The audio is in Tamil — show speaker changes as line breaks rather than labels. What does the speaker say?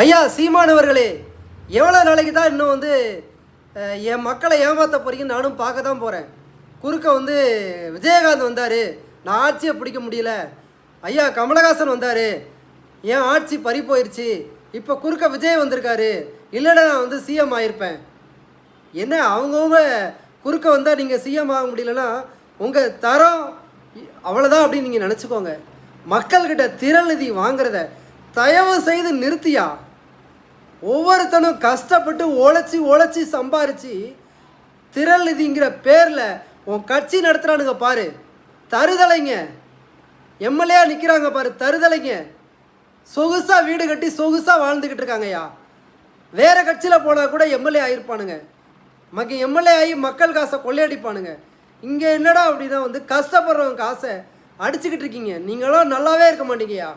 ஐயா சீமானவர்களே, எவ்வளோ நாளைக்கு தான் இன்னும் என் மக்களை ஏமாற்ற போகிறீங்கன்னு நானும் பார்க்க தான் போகிறேன். குறுக்க விஜயகாந்த் வந்தார், நான் ஆட்சியை பிடிக்க முடியல. ஐயா கமலஹாசன் வந்தார், என் ஆட்சி பறி போயிடுச்சு. இப்போ குறுக்க விஜய் வந்திருக்காரு, இல்லைன்னா நான் சிஎம் ஆகிருப்பேன். என்ன அவங்கவுங்க குறுக்க வந்தால் நீங்கள் சிஎம் ஆக முடியலன்னா உங்கள் தரம் அவ்வளோதான் அப்படின்னு நீங்கள் நினச்சிக்கோங்க. மக்கள்கிட்ட திரள் நிதி வாங்குறத தயவு செய்து நிறுத்தியா. ஒவ்வொருத்தனும் கஷ்டப்பட்டு உழைச்சி சம்பாரித்து திரள் நிதிங்கிற பேரில் உன் கட்சி நடத்துகிறானுங்க பாரு. தருதலைங்க எம்எல்ஏ நிற்கிறாங்க பாரு, தருதலைங்க. சொகுசாக வீடு கட்டி சொகுசாக வாழ்ந்துக்கிட்டு இருக்காங்கய்யா. வேறு கட்சியில் போனால் கூட எம்எல்ஏ ஆகிருப்பானுங்க. எம்எல்ஏ ஆகி மக்கள் காசை கொள்ளையடிப்பானுங்க. இங்கே என்னடா அப்படின்னா கஷ்டப்படுறவங்க காசை அடிச்சுக்கிட்டு இருக்கீங்க. நீங்களும் நல்லாவே இருக்க மாட்டீங்கய்யா.